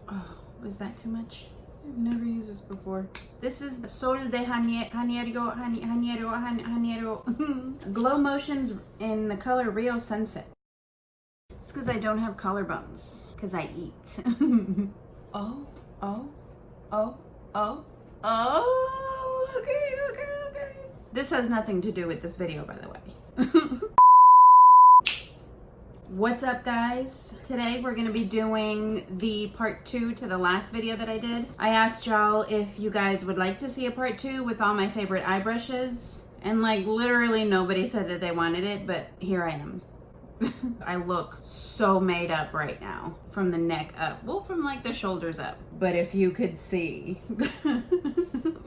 Oh, was that too much? I've never used this before. This is Sol de Janeiro Glow Motions in the color Rio Sunset. It's because I don't have collarbones, because I eat. Oh, okay. This has nothing to do with this video, by the way. What's up, guys? Today we're gonna be doing the part 2 to the last video that I did. I asked y'all if you guys would like to see a part 2 with all my favorite eye brushes, and like literally nobody said that they wanted it, but here I am. I look so made up right now from the neck up, well, from like the shoulders up, but if you could see.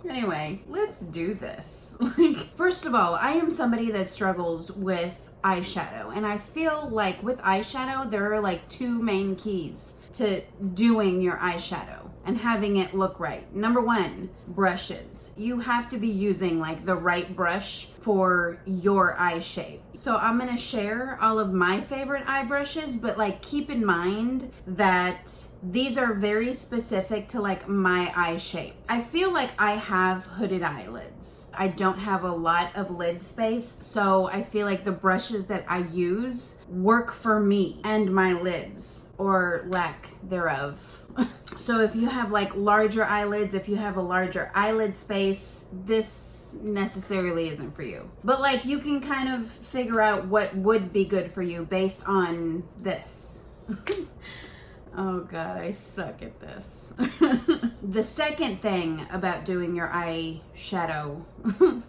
Anyway, let's do this. Like, first of all, I am somebody that struggles with eyeshadow, and I feel like with eyeshadow there are like two main keys to doing your eyeshadow and having it look right. Number one, brushes. You have to be using like the right brush for your eye shape. So I'm gonna share all of my favorite eye brushes, but like keep in mind that these are very specific to like my eye shape. I feel like I have hooded eyelids. I don't have a lot of lid space, so I feel like the brushes that I use work for me and my lids, or lack thereof. So if you have like larger eyelids, if you have a larger eyelid space, this necessarily isn't for you. But like you can kind of figure out what would be good for you based on this. Oh God, I suck at this. The second thing about doing your eyeshadow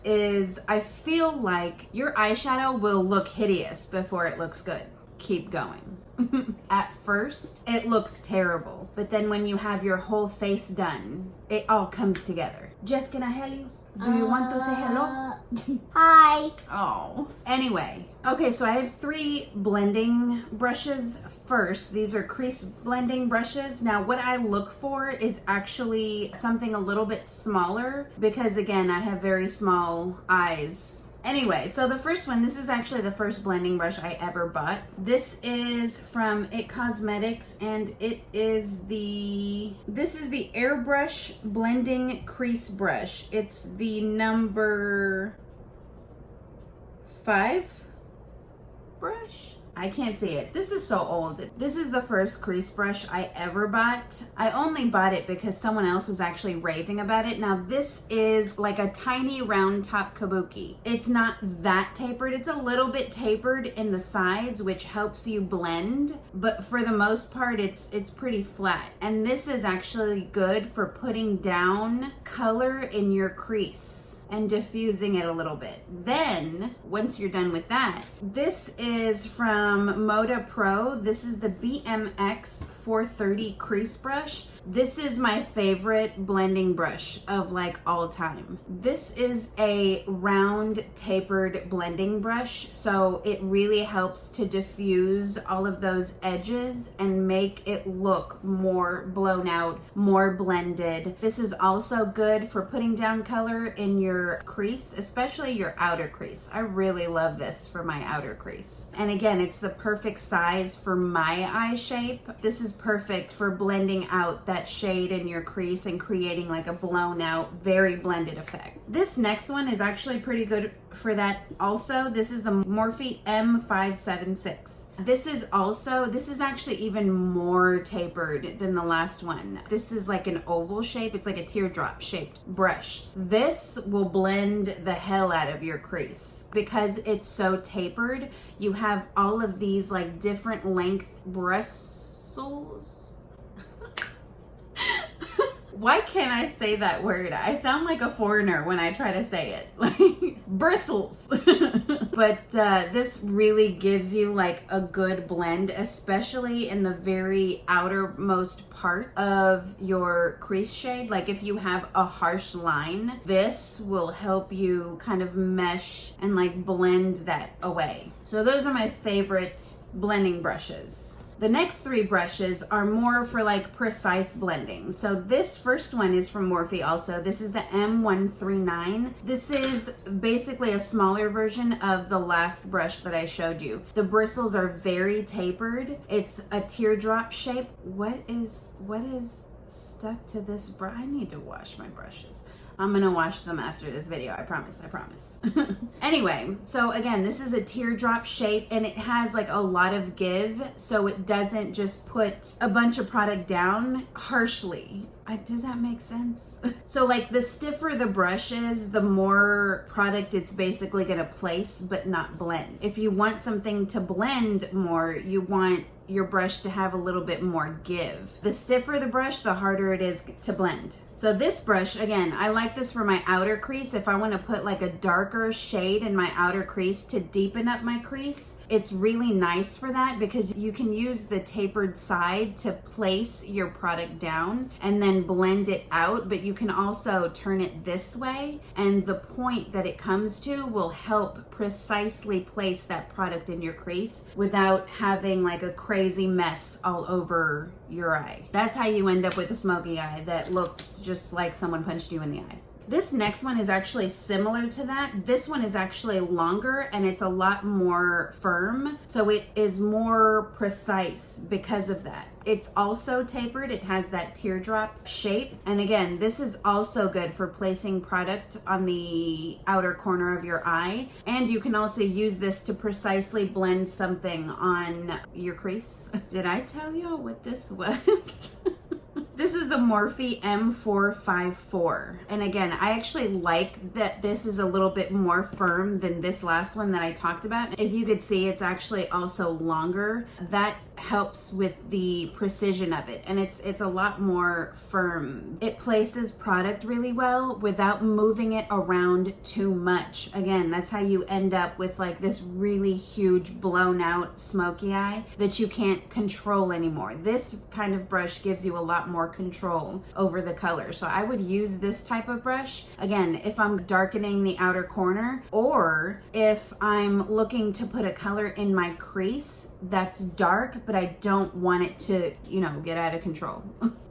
is I feel like your eyeshadow will look hideous before it looks good. Keep going. At first, it looks terrible, but then when you have your whole face done, it all comes together. Jess, can I help you? Do you want to say hello? Hi. Oh. Anyway, okay, so I have 3 blending brushes first. These are crease blending brushes. Now, what I look for is actually something a little bit smaller because, again, I have very small eyes. Anyway, so the first one, this is actually the first blending brush I ever bought. This is from Cosmetics, and this is the Airbrush Blending Crease Brush. It's the number 5 brush. I can't see it. This is so old. This is the first crease brush I ever bought. I only bought it because someone else was actually raving about it. Now this is like a tiny round top kabuki. It's not that tapered. It's a little bit tapered in the sides, which helps you blend, but for the most part it's pretty flat. And this is actually good for putting down color in your crease and diffusing it a little bit. Then, once you're done with that, this is from Moda Pro. This is the BMX 430 crease brush. This is my favorite blending brush of like all time. This is a round tapered blending brush, so it really helps to diffuse all of those edges and make it look more blown out, more blended. This is also good for putting down color in your crease, especially your outer crease. I really love this for my outer crease. And again, it's the perfect size for my eye shape. This is perfect for blending out that shade in your crease and creating like a blown out, very blended effect. This next one is actually pretty good for that also. This is the Morphe M576. This is actually even more tapered than the last one. This is like an oval shape. It's like a teardrop shaped brush. This will blend the hell out of your crease because it's so tapered. You have all of these like different length bristles. Why can't I say that word? I sound like a foreigner when I try to say it. Like bristles. But this really gives you like a good blend, especially in the very outermost part of your crease shade. Like if you have a harsh line, this will help you kind of mesh and like blend that away. So those are my favorite blending brushes. The next three brushes are more for like precise blending. So this first one is from Morphe also. This is the M139. This is basically a smaller version of the last brush that I showed you. The bristles are very tapered. It's a teardrop shape. What is stuck to this brush? I need to wash my brushes. I'm gonna wash them after this video, I promise. Anyway, so again, this is a teardrop shape and it has like a lot of give, so it doesn't just put a bunch of product down harshly. Does that make sense? So like the stiffer the brush is, the more product it's basically gonna place but not blend. If you want something to blend more, you want your brush to have a little bit more give. The stiffer the brush, the harder it is to blend. So this brush, again, I like this for my outer crease. If I want to put like a darker shade in my outer crease to deepen up my crease, it's really nice for that because you can use the tapered side to place your product down and then blend it out, but you can also turn it this way and the point that it comes to will help precisely place that product in your crease without having like a crazy mess all over your eye. That's how you end up with a smoky eye that looks just like someone punched you in the eye. This next one is actually similar to that. This one is actually longer and it's a lot more firm, so it is more precise because of that. It's also tapered. It has that teardrop shape. And again, this is also good for placing product on the outer corner of your eye. And you can also use this to precisely blend something on your crease. Did I tell y'all what this was? This is the Morphe M454. And again, I actually like that this is a little bit more firm than this last one that I talked about. If you could see, it's actually also longer. That helps with the precision of it, and it's a lot more firm. It places product really well without moving it around too much. Again, that's how you end up with like this really huge blown out smoky eye that you can't control anymore. This kind of brush gives you a lot more control over the color, so I would use this type of brush again if I'm darkening the outer corner, or if I'm looking to put a color in my crease that's dark but I don't want it to, you know, get out of control.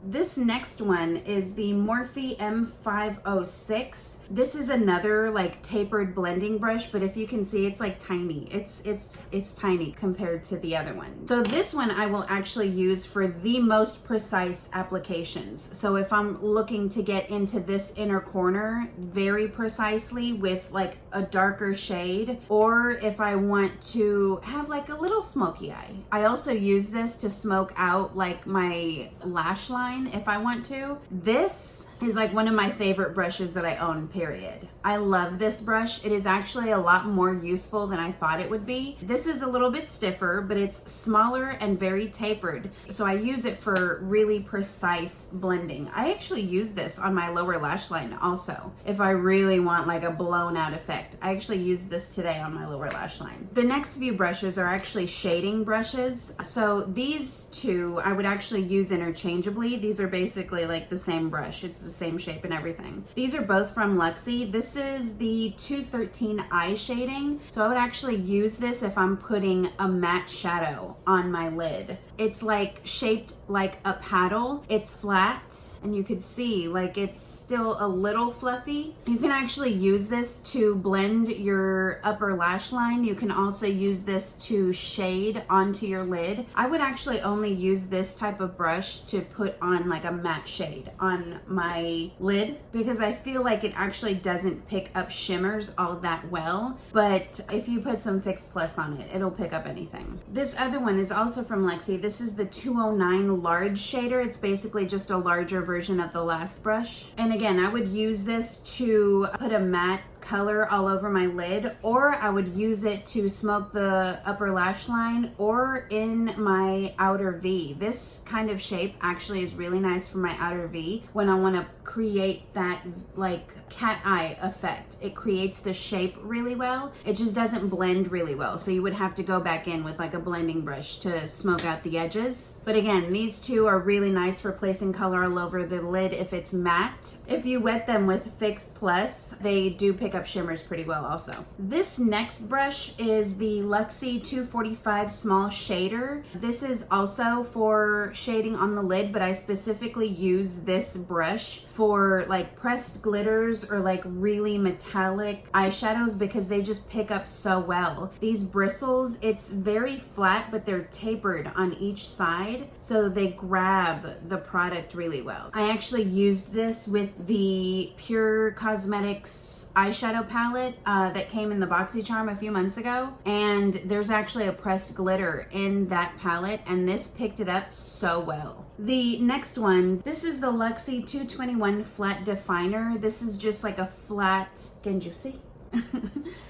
This next one is the Morphe M506. This is another like tapered blending brush, but if you can see, it's like tiny. It's tiny compared to the other one. So this one I will actually use for the most precise applications. So if I'm looking to get into this inner corner very precisely with like a darker shade, or if I want to have like a little smoky eye. I also use this to smoke out like my lash line if I want to. This is like one of my favorite brushes that I own, period. I love this brush. It is actually a lot more useful than I thought it would be. This is a little bit stiffer, but it's smaller and very tapered. So I use it for really precise blending. I actually use this on my lower lash line also. If I really want like a blown out effect, I actually use this today on my lower lash line. The next few brushes are actually shading brushes. So these two I would actually use interchangeably. These are basically like the same brush. It's the same shape and everything. These are both from Luxie. This is the 213 eye shading. So I would actually use this if I'm putting a matte shadow on my lid. It's like shaped like a paddle. It's flat and you could see like it's still a little fluffy. You can actually use this to blend your upper lash line. You can also use this to shade onto your lid. I would actually only use this type of brush to put on like a matte shade on my lid because I feel like it actually doesn't pick up shimmers all that well, but if you put some Fix Plus on it, it'll pick up anything. This other one is also from Luxie. This is the 209 large shader. It's basically just a larger version of the last brush. And again, I would use this to put a matte color all over my lid, or I would use it to smoke the upper lash line or in my outer V. This kind of shape actually is really nice for my outer V when I want to create that like cat eye effect. It creates the shape really well. It just doesn't blend really well. So you would have to go back in with like a blending brush to smoke out the edges. But again, these two are really nice for placing color all over the lid if it's matte. If you wet them with Fix Plus, they do pick pick up shimmers pretty well also. This next brush is the Luxie 245 Small Shader. This is also for shading on the lid, but I specifically use this brush for like pressed glitters or like really metallic eyeshadows because they just pick up so well. These bristles, it's very flat, but they're tapered on each side, so they grab the product really well. I actually used this with the Pure Cosmetics eyeshadow palette that came in the BoxyCharm a few months ago, and there's actually a pressed glitter in that palette, and this picked it up so well. The next one, this is the Luxie 221 Flat Definer. This is just like a flat, can you see?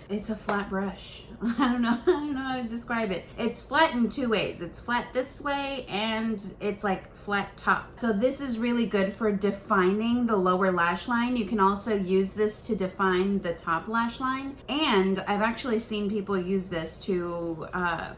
It's a flat brush. I don't know how to describe it. It's flat in two ways. It's flat this way and it's like flat top. So this is really good for defining the lower lash line. You can also use this to define the top lash line. And I've actually seen people use this to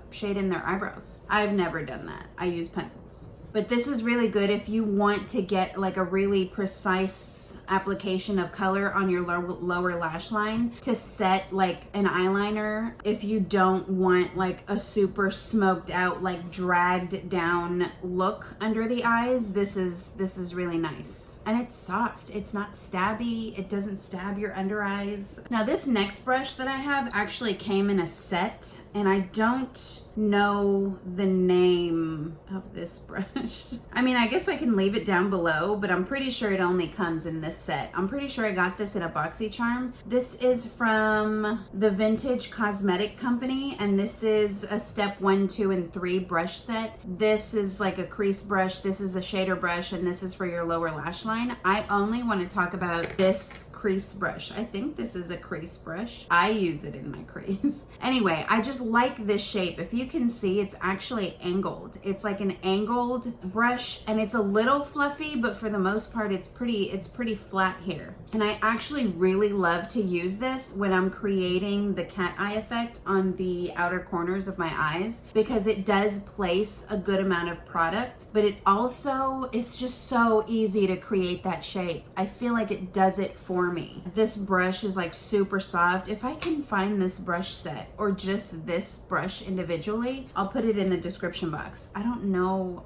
shade in their eyebrows. I've never done that. I use pencils. But this is really good if you want to get like a really precise application of color on your lower lash line to set like an eyeliner. If you don't want like a super smoked out, like dragged down look under the eyes, this is really nice. And it's soft, it's not stabby, it doesn't stab your under eyes. Now this next brush that I have actually came in a set, and I don't know the name of this brush. I mean, I guess I can leave it down below, but I'm pretty sure it only comes in this set. I'm pretty sure I got this in a BoxyCharm. This is from the Vintage Cosmetic Company, and this is a step 1, 2, and 3 brush set. This is like a crease brush, this is a shader brush, and this is for your lower lash line. I only want to talk about this crease brush. I think this is a crease brush. I use it in my crease. Anyway, I just like this shape. If you can see, it's actually angled. It's like an angled brush, and it's a little fluffy, but for the most part, it's pretty flat here. And I actually really love to use this when I'm creating the cat eye effect on the outer corners of my eyes, because it does place a good amount of product, but it also, it's just so easy to create that shape. I feel like it does it for me. This brush is like super soft. If I can find this brush set or just this brush individually, I'll put it in the description box. I don't know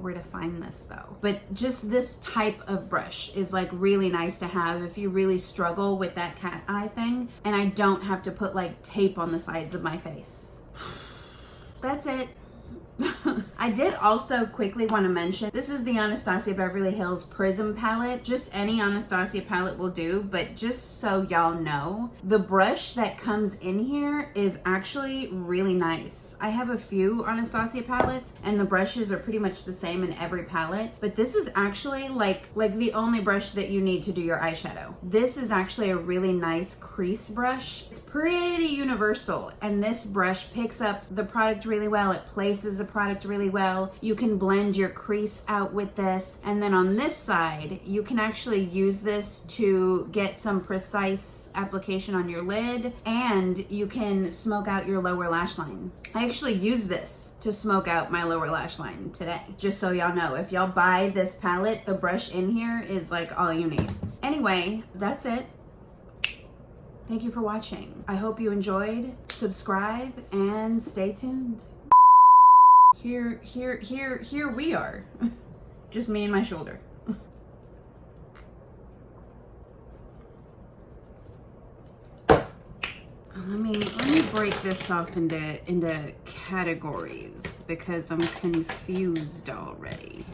where to find this though. But just this type of brush is like really nice to have if you really struggle with that cat eye thing, and I don't have to put like tape on the sides of my face. That's it. I did also quickly want to mention, this is the Anastasia Beverly Hills Prism palette. Just any Anastasia palette will do, but just so y'all know, the brush that comes in here is actually really nice. I have a few Anastasia palettes and the brushes are pretty much the same in every palette, but this is actually like the only brush that you need to do your eyeshadow. This is actually a really nice crease brush. It's pretty universal, and this brush picks up the product really well. It places the product really well. You can blend your crease out with this, and then on this side you can actually use this to get some precise application on your lid, and you can smoke out your lower lash line. I actually use this to smoke out my lower lash line today, just so y'all know. If y'all buy this palette, the brush in here is like all you need. Anyway, that's it. Thank you for watching. I hope you enjoyed. Subscribe and stay tuned. Here we are. Just me and my shoulder. Let me break this off into categories because I'm confused already.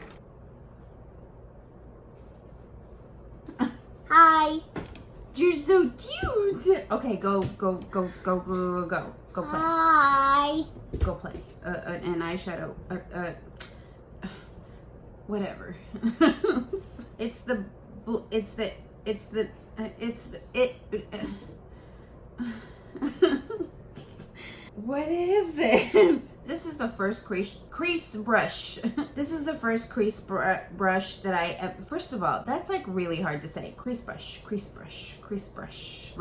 Hi. You're so cute. Okay, go play. Hi. Go play. An eyeshadow. Whatever. What is it? This is the first crease brush. This is the first crease brush that I, first of all, that's like really hard to say. Crease brush, crease brush, crease brush.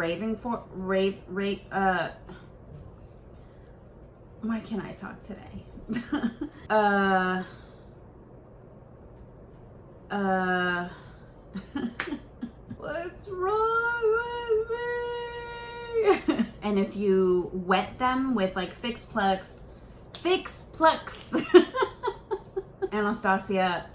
Why can't I talk today? What's wrong with me? And if you wet them with like Fix Plus, Anastasia